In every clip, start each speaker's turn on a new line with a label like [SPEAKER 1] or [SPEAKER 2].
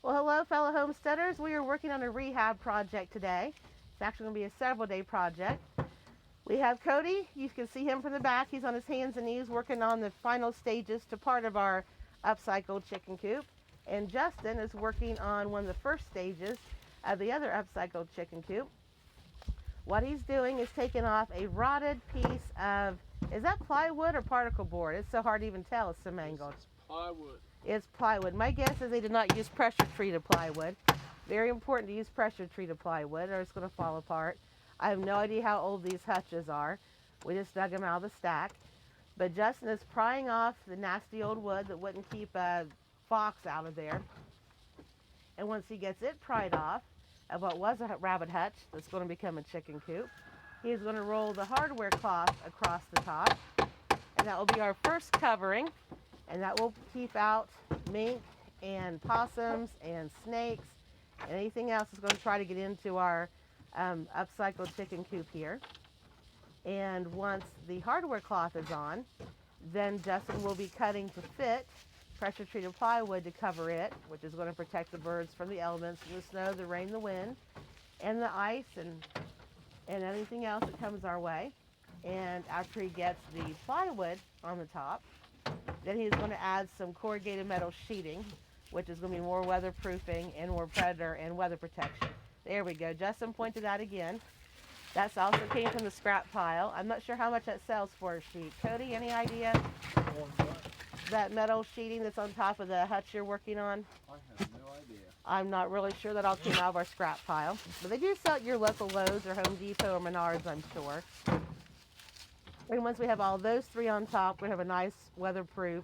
[SPEAKER 1] Well, hello, fellow homesteaders. We are working on a rehab project today. It's actually going to be a several-day project. We have Cody. You can see him from the back. He's on his hands and knees working on the final stages to part of our upcycled chicken coop. And Justin is working on one of the first stages of the other upcycled chicken coop. What he's doing is taking off a rotted piece of, is that plywood or particle board? It's so hard to even tell. It's so mangled.
[SPEAKER 2] It's plywood.
[SPEAKER 1] It's plywood. My guess is they did not use pressure treated plywood. Very important to use pressure treated plywood or it's going to fall apart. I have no idea how old these hutches are. We just dug them out of the stack. But Justin is prying off the nasty old wood that wouldn't keep a fox out of there. And once he gets it pried off of what was a rabbit hutch that's going to become a chicken coop, he's going to roll the hardware cloth across the top. And that will be our first covering. And that will keep out mink and possums and snakes and anything else that's going to try to get into our upcycled chicken coop here. And once the hardware cloth is on, then Justin will be cutting to fit pressure treated plywood to cover it, which is going to protect the birds from the elements, from the snow, the rain, the wind, and the ice, and anything else that comes our way. And after he gets the plywood on the top, then he's going to add some corrugated metal sheeting, which is going to be more weatherproofing and more predator and weather protection. There we go. Justin pointed out again. That's also came from the scrap pile. I'm not sure how much that sells for a sheet. Cody, any idea? That metal sheeting that's on top of the hutch you're working on?
[SPEAKER 2] I have no idea.
[SPEAKER 1] I'm not really sure. That all came out of our scrap pile. But they do sell at your local Lowe's or Home Depot or Menards, I'm sure. And once we have all those three on top, we have a nice weatherproofed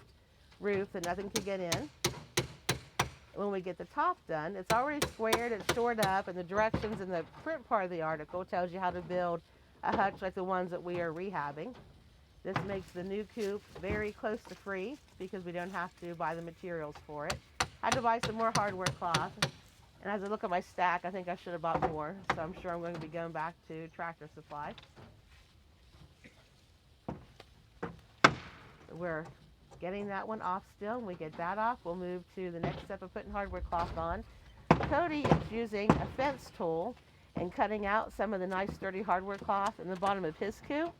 [SPEAKER 1] roof that nothing can get in. When we get the top done, it's already squared, it's shored up, and the directions in the print part of the article tells you how to build a hutch like the ones that we are rehabbing. This makes the new coop very close to free because we don't have to buy the materials for it. I had to buy some more hardware cloth, and as I look at my stack, I think I should have bought more, so I'm sure I'm going to be going back to Tractor Supply. We're getting that one off still. When we get that off, we'll move to the next step of putting hardware cloth on. Cody is using a fence tool and cutting out some of the nice sturdy hardware cloth in the bottom of his coop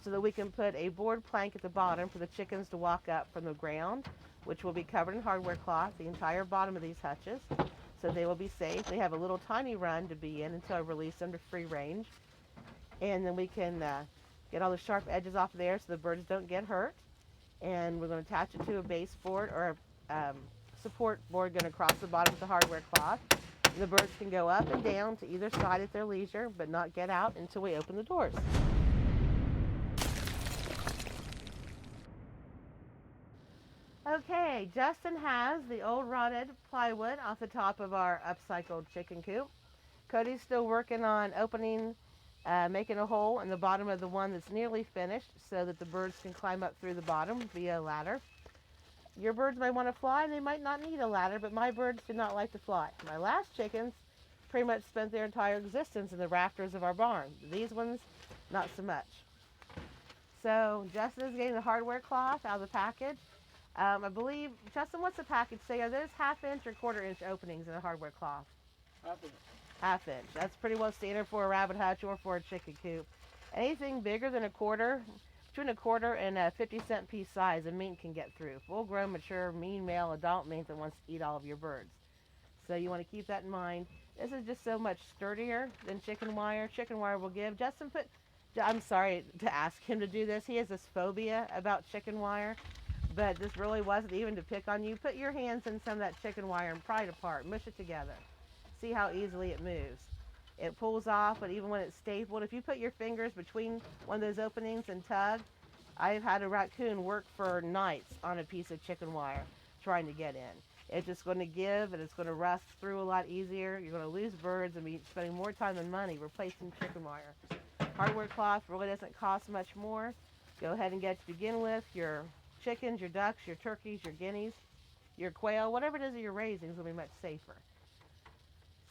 [SPEAKER 1] so that we can put a board plank at the bottom for the chickens to walk up from the ground, which will be covered in hardware cloth, the entire bottom of these hutches, so they will be safe. They have a little tiny run to be in until I release them to free range. And then we can get all the sharp edges off there so the birds don't get hurt. And we're going to attach it to a base board or a support board going across the bottom of the hardware cloth. And the birds can go up and down to either side at their leisure, but not get out until we open the doors. Okay, Justin has the old rotted plywood off the top of our upcycled chicken coop. Cody's still working on opening making a hole in the bottom of the one that's nearly finished so that the birds can climb up through the bottom via a ladder. Your birds may want to fly and they might not need a ladder, but my birds do not like to fly. My last chickens pretty much spent their entire existence in the rafters of our barn. These ones, not so much. So Justin is getting the hardware cloth out of the package. I believe, Justin, what's the package say? Are those 1/2 inch or 1/4 inch openings in a hardware cloth?
[SPEAKER 2] 1/2 inch.
[SPEAKER 1] 1/2 inch. That's pretty well standard for a rabbit hutch or for a chicken coop. Anything bigger than 1/4, between 1/4 and a 50-cent piece size, a mink can get through. Full-grown, mature, mean male, adult mink that wants to eat all of your birds. So you want to keep that in mind. This is just so much sturdier than chicken wire. Chicken wire will give. Justin I'm sorry to ask him to do this. He has this phobia about chicken wire, but this really wasn't even to pick on you. Put your hands in some of that chicken wire and pry it apart. Mush it together. See how easily it moves. It pulls off, but even when it's stapled, if you put your fingers between one of those openings and tug, I've had a raccoon work for nights on a piece of chicken wire trying to get in. It's just going to give and it's going to rust through a lot easier. You're going to lose birds and be spending more time than money replacing chicken wire. Hardware cloth really doesn't cost much more. Go ahead and get to begin with your chickens, your ducks, your turkeys, your guineas, your quail, whatever it is that you're raising is going to be much safer.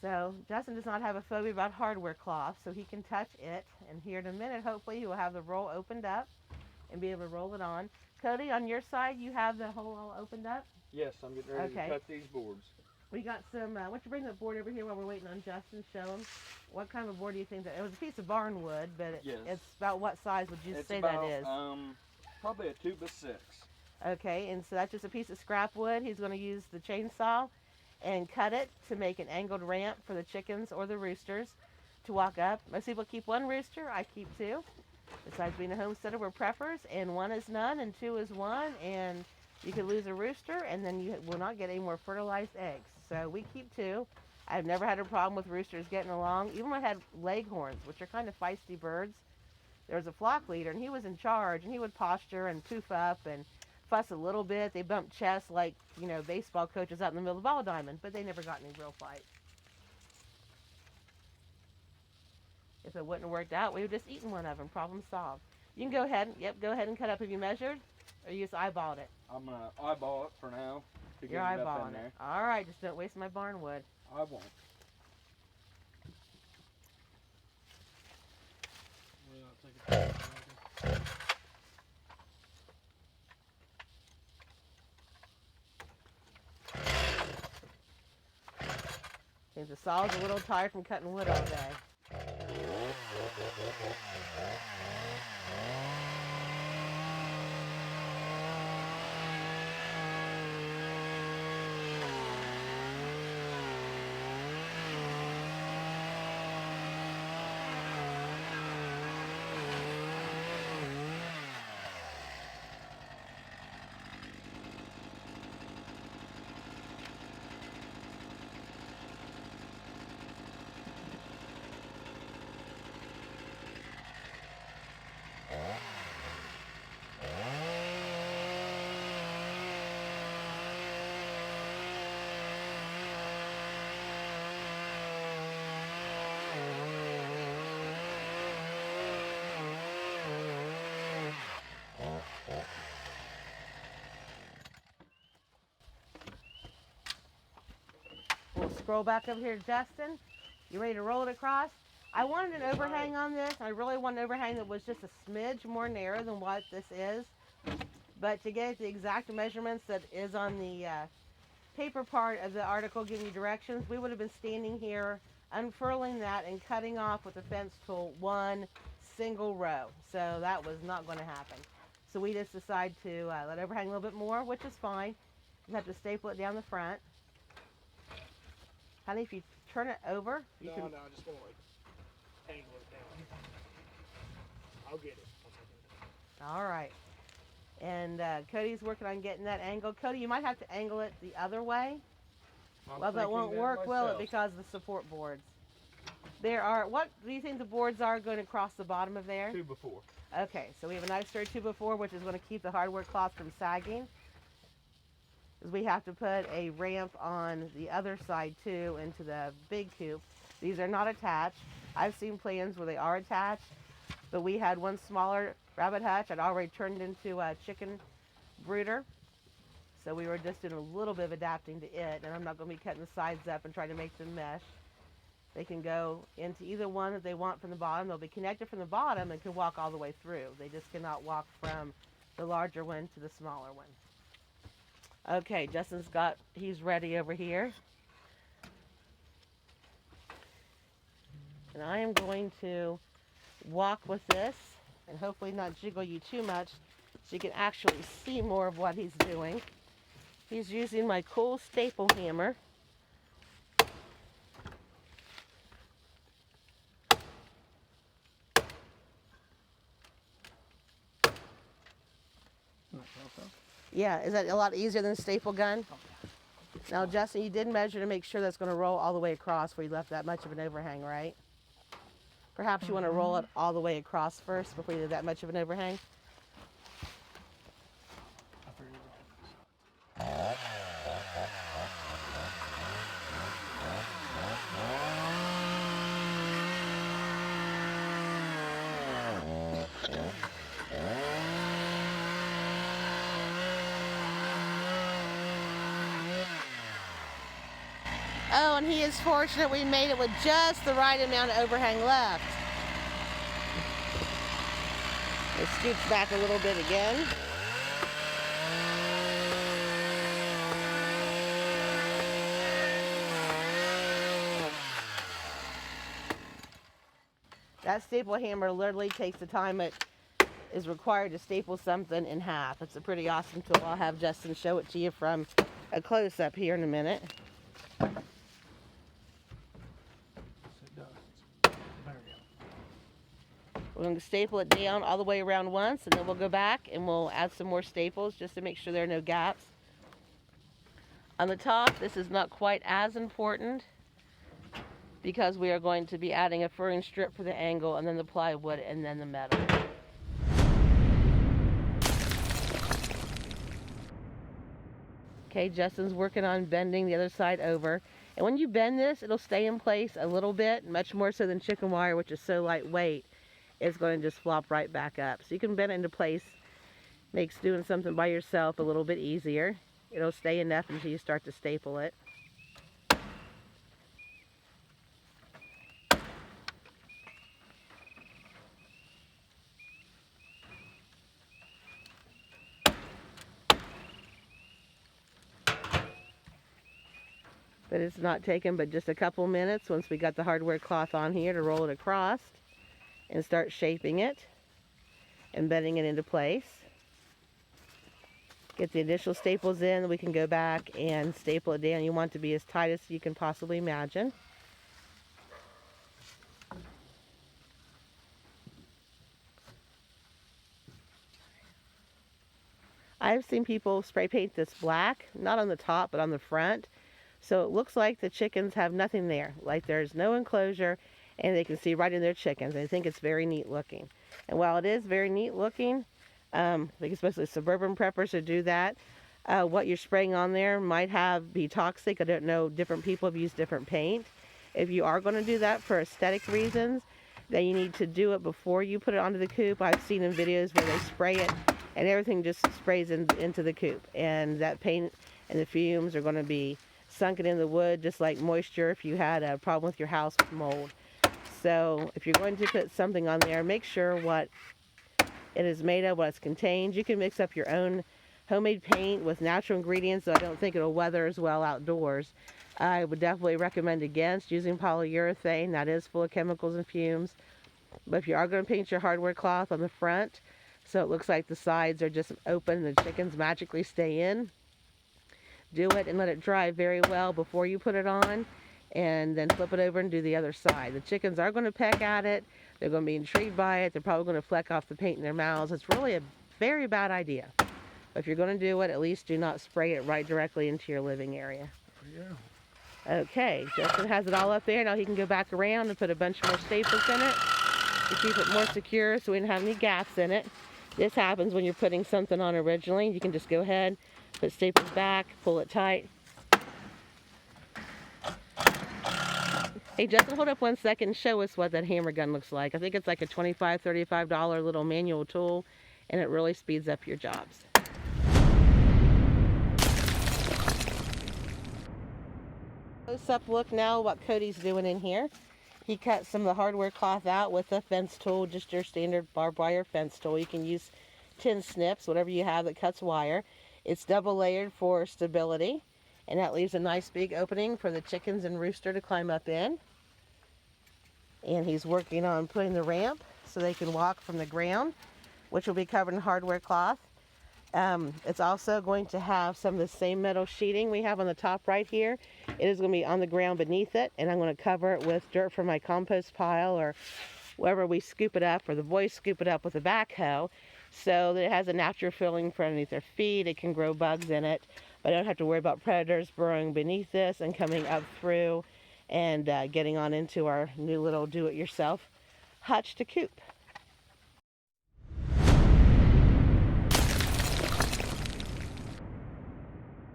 [SPEAKER 1] So Justin does not have a phobia about hardware cloth, so he can touch it. And here in a minute, hopefully, he will have the roll opened up and be able to roll it on. Cody, on your side, you have the hole all opened up?
[SPEAKER 2] Yes, I'm getting ready to cut these boards.
[SPEAKER 1] We got some, why don't you bring that board over here while we're waiting on Justin? Show him. What kind of board do you think that, it was a piece of barn wood, but
[SPEAKER 2] Yes.
[SPEAKER 1] it's about what size would you
[SPEAKER 2] It's
[SPEAKER 1] say
[SPEAKER 2] about,
[SPEAKER 1] that is?
[SPEAKER 2] probably a 2x6.
[SPEAKER 1] Okay, and so that's just a piece of scrap wood. He's going to use the chainsaw and cut it to make an angled ramp for the chickens or the roosters to walk up. Most people keep one rooster. I keep two. Besides being a homesteader, we're preppers, and one is none and two is one, and you could lose a rooster and then you will not get any more fertilized eggs. So we keep two. I've never had a problem with roosters getting along. Even when I had leghorns, which are kind of feisty birds, there was a flock leader and he was in charge, and he would posture and poof up and fuss a little bit. They bumped chests like, baseball coaches out in the middle of the ball diamond, but they never got any real fights. If it wouldn't have worked out, we would have just eaten one of them. Problem solved. You can go ahead. Yep, go ahead and cut up. Have you measured? Or you just eyeballed it?
[SPEAKER 2] I'm going to eyeball it for now to
[SPEAKER 1] You're
[SPEAKER 2] get it up
[SPEAKER 1] eyeballing
[SPEAKER 2] in there.
[SPEAKER 1] it. All right, just don't waste my barn wood.
[SPEAKER 2] I won't.
[SPEAKER 1] I think the saw's a little tired from cutting wood all day. We'll scroll back over here to Justin. You ready to roll it across? I wanted an overhang on this. I really want an overhang that was just a smidge more narrow than what this is. But to get the exact measurements that is on the paper part of the article giving you directions, we would have been standing here unfurling that and cutting off with a fence tool one single row. So that was not going to happen. So we just decided to let it overhang a little bit more, which is fine. You have to staple it down the front. Honey, if you turn it over, you can...
[SPEAKER 3] No, I just want to angle it down. I'll get it.
[SPEAKER 1] All right. And Cody's working on getting that angle. Cody, you might have to angle it the other way. Well, that won't work, will it, because of the support boards? There are, what do you think the boards are going across the bottom of there?
[SPEAKER 2] 2x4.
[SPEAKER 1] Okay, so we have a nice sturdy 2x4, which is going to keep the hardware cloth from sagging. Because we have to put a ramp on the other side too into the big coop. These are not attached. I've seen plans where they are attached, but we had one smaller rabbit hutch. I'd already turned into a chicken brooder, so we were just doing a little bit of adapting to it, and I'm not going to be cutting the sides up and trying to make them mesh. They can go into either one that they want from the bottom. They'll be connected from the bottom and can walk all the way through. They just cannot walk from the larger one to the smaller one. Okay, he's ready over here. And I am going to walk with this and hopefully not jiggle you too much so you can actually see more of what he's doing. He's using my cool staple hammer. Yeah, is that a lot easier than a staple gun? Now, Justin, you did measure to make sure that's going to roll all the way across where you left that much of an overhang, right? Perhaps you want to roll it all the way across first before you do that much of an overhang. Oh, and he is fortunate we made it with just the right amount of overhang left. It scoots back a little bit again. That staple hammer literally takes the time it is required to staple something in half. It's a pretty awesome tool. I'll have Justin show it to you from a close-up here in a minute.
[SPEAKER 3] Yes, it does. There we go.
[SPEAKER 1] We're going to staple it down all the way around once, and then we'll go back and we'll add some more staples just to make sure there are no gaps. On the top, this is not quite as important because we are going to be adding a furring strip for the angle, and then the plywood, and then the metal. Okay, Justin's working on bending the other side over. And when you bend this, it'll stay in place a little bit, much more so than chicken wire, which is so lightweight. It's going to just flop right back up. So you can bend it into place. Makes doing something by yourself a little bit easier. It'll stay enough until you start to staple it. But it's not taken but just a couple minutes once we got the hardware cloth on here to roll it across and start shaping it and bending it into place. Get the initial staples in, we can go back and staple it down. You want it to be as tight as you can possibly imagine. I've seen people spray paint this black, not on the top but on the front. So it looks like the chickens have nothing there, like there's no enclosure, and they can see right in their chickens. I think it's very neat looking. And while it is very neat looking, I think especially suburban preppers who do that, what you're spraying on there might be toxic. I don't know, different people have used different paint. If you are going to do that for aesthetic reasons, then you need to do it before you put it onto the coop. I've seen in videos where they spray it and everything just sprays into the coop, and that paint and the fumes are going to be sunken in the wood, just like moisture if you had a problem with your house with mold. So if you're going to put something on there, make sure what it is made of, what it's contained. You can mix up your own homemade paint with natural ingredients, so I don't think it'll weather as well outdoors. I would definitely recommend against using polyurethane. That is full of chemicals and fumes. But if you are going to paint your hardware cloth on the front so it looks like the sides are just open and the chickens magically stay in, do it and let it dry very well before you put it on, and then flip it over and do the other side. The chickens are going to peck at it. They're going to be intrigued by it. They're probably going to fleck off the paint in their mouths. It's really a very bad idea. But if you're going to do it, at least do not spray it right directly into your living area.
[SPEAKER 3] Yeah.
[SPEAKER 1] Okay, Justin has it all up there. Now he can go back around and put a bunch more staples in it to keep it more secure so we don't have any gaps in it. This happens when you're putting something on originally. You can just go ahead, put staples back, pull it tight. Hey, Justin, hold up 1 second and show us what that hammer gun looks like. I think it's like a $25, $35 little manual tool, and it really speeds up your jobs. Close-up look now what Cody's doing in here. He cut some of the hardware cloth out with a fence tool, just your standard barbed wire fence tool. You can use tin snips, whatever you have that cuts wire. It's double layered for stability, and that leaves a nice big opening for the chickens and rooster to climb up in. And he's working on putting the ramp so they can walk from the ground, which will be covered in hardware cloth. It's also going to have some of the same metal sheeting we have on the top right here. It is going to be on the ground beneath it, and I'm going to cover it with dirt from my compost pile or wherever we scoop it up, or the boys scoop it up with a backhoe, so that it has a natural filling for underneath their feet. It can grow bugs in it, but I don't have to worry about predators burrowing beneath this and coming up through and getting on into our new little do-it-yourself hutch to coop.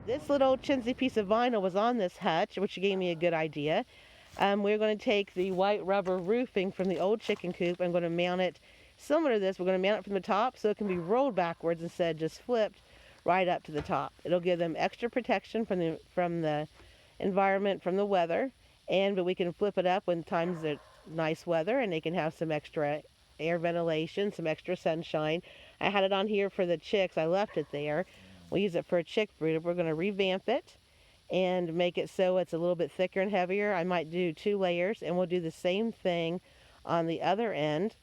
[SPEAKER 1] This little chintzy piece of vinyl was on this hutch, which gave me a good idea. We're going to take the white rubber roofing from the old chicken coop and going to mount it similar to this. We're going to mount it from the top so it can be rolled backwards instead of just flipped right up to the top. It'll give them extra protection from the environment, from the weather, but we can flip it up when times are nice weather and they can have some extra air ventilation, some extra sunshine. I had it on here for the chicks. I left it there. We'll use it for a chick brooder. We're going to revamp it and make it so it's a little bit thicker and heavier. I might do 2 layers, and we'll do the same thing on the other end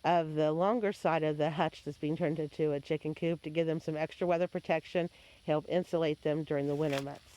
[SPEAKER 1] of the longer side of the hutch that's being turned into a chicken coop to give them some extra weather protection, help insulate them during the winter months.